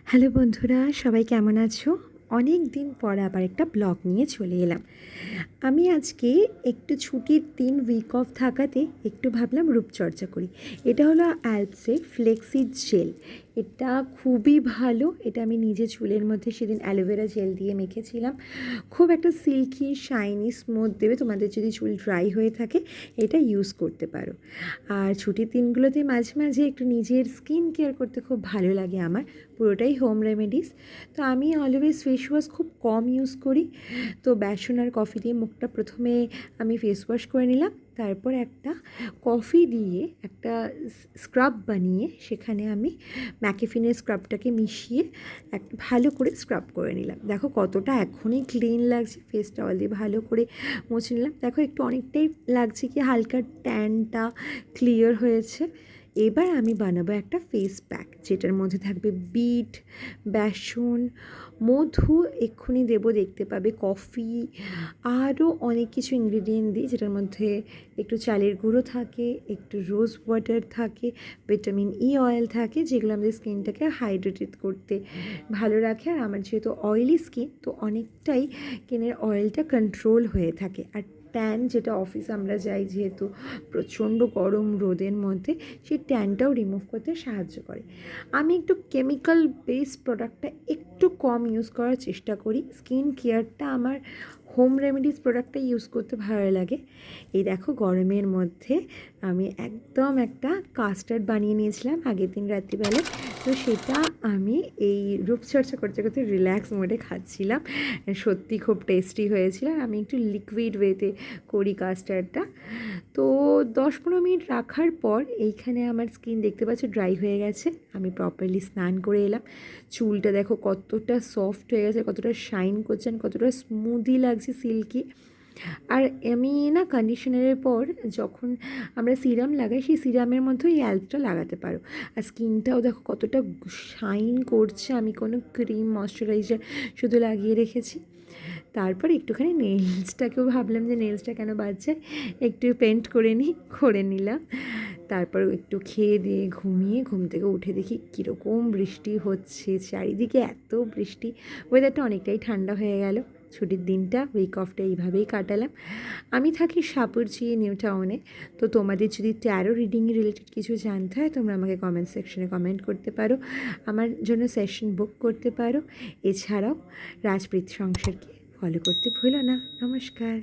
Hello বন্ধুরা, সবাই কেমন আছো? অনেক দিন পর আবার একটা ব্লগ নিয়ে চলে এলাম। আমি আজকে একটু ছুটির দিন, উইক অফ থাকাতে একটু ভাবলাম রূপচর্চা করি। এটা হলো অ্যালপসের ফ্লেক্সি জেল। এটা খুবই ভালো। এটা আমি নিজে চুলের মধ্যে সেদিন অ্যালোভেরা জেল দিয়ে মেখেছিলাম। খুব একটা সিল্কি, শাইনি, স্মুথ দেবে। তোমাদের যদি চুল ড্রাই হয়ে থাকে এটা ইউজ করতে পারো। আর ছুটির দিনগুলোতে মাঝে মাঝে একটু নিজের স্কিন কেয়ার করতে খুব ভালো লাগে আমার। পুরোটাই হোম রেমেডিস। তো আমি অলওয়েজ ফেস ওয়াশ খুব কম ইউজ করি। তো বেসন আর কফি দিয়ে মুখটা প্রথমে আমি ফেস ওয়াশ করে নিলাম, তারপর একটা কফি দিয়ে একটা স্ক্রাব বানিয়ে সেখানে আমি ম্যাকেফিনের স্ক্রাবটাকে মিশিয়ে ভালো করে স্ক্রাব করে নিলাম। দেখো কতটা এখনই ক্লিন লাগছে। ফেস টাওয়াল দিয়ে ভালো করে মুছে নিলাম। দেখো একটু অনেকটাই লাগছে কি হালকা ট্যানটা ক্লিয়ার হয়েছে। এবার আমি বানাবো একটা ফেস প্যাক, যেটার মধ্যে থাকবে বিট, বেসন, মধু এক্ষুনি দেবো, দেখতে পাবে, কফি, আরও অনেক কিছু ইনগ্রিডিয়েন্ট দিই, যেটার মধ্যে একটু চালের গুঁড়ো থাকে, একটু রোজ ওয়াটার থাকে, ভিটামিন ই অয়েল থাকে, যেগুলো আমাদের স্কিনটাকে হাইড্রেটেড করতে ভালো রাখে। আর আমার যেহেতু অয়েলি স্কিন, তো অনেকটাই স্কিনের অয়েলটা কন্ট্রোল হয়ে থাকে। আর ট্যান, যেটা অফিস আমরা যাই যেহেতু প্রচণ্ড গরম রোদের মধ্যে, সেই ট্যানটাও রিমুভ করতে সাহায্য করে। আমি একটু কেমিক্যাল বেস প্রোডাক্টটা একটু কম ইউজ করার চেষ্টা করি। স্কিন কেয়ারটা আমার হোম রেমেডিস প্রোডাক্টটা ইউজ করতে ভালো লাগে। এই দেখো গরমের মধ্যে আমি একদম একটা কাস্টার্ড বানিয়ে নিয়েছিলাম আগের দিন রাত্রিবেলায়। তো সেটা আমি এই রূপচর্চা করতে করতে রিল্যাক্স মোডে খাচ্ছিলাম। সত্যি খুব টেস্টি হয়েছিল। আমি একটু লিকুইড ওয়েতে করি কাস্টার্ডটা। তো 10-15 মিনিট রাখার পর এইখানে আমার স্কিন দেখতে পাচ্ছ ড্রাই হয়ে গেছে। আমি প্রপারলি স্নান করে এলাম। চুলটা দেখো কতটা সফট হয়ে গেছে, কতটা শাইন করছে, কতটা স্মুদি লাগছে, সিল্কি। আর আমি না কন্ডিশনারের পর যখন আমরা সিরাম লাগাই, সেই সিরামের মধ্যে এই অ্যালপটা লাগাতে পারো। আর স্কিনটাও দেখো কতটা শাইন করছে। আমি কোনো ক্রিম, ময়শ্চারাইজার শুধু লাগিয়ে রেখেছি। তারপর একটুখানি নেলসটাকেও ভাবলাম যে নেলসটা কেন বাজছে, একটু পেন্ট করে নিলাম। তারপর একটু খেয়ে দিয়ে ঘুম থেকে উঠে দেখি কীরকম বৃষ্টি হচ্ছে, চারিদিকে এত বৃষ্টি। ওয়েদারটা অনেকটাই ঠান্ডা হয়ে গেল। ছুটির দিনটা, উইক অফটা এইভাবেই কাটালাম। আমি থাকি সাপুরজি, নিউ টাউনে। তো তোমাদের যদি ট্যারো রিডিং রিলেটেড কিছু জানতে হয়, তোমরা আমাকে কমেন্ট সেকশনে কমেন্ট করতে পারো, আমার জন্য সেশন বুক করতে পারো। এছাড়াও রাজপ্রীত সংসারকে ফলো করতে ভুলো না। নমস্কার।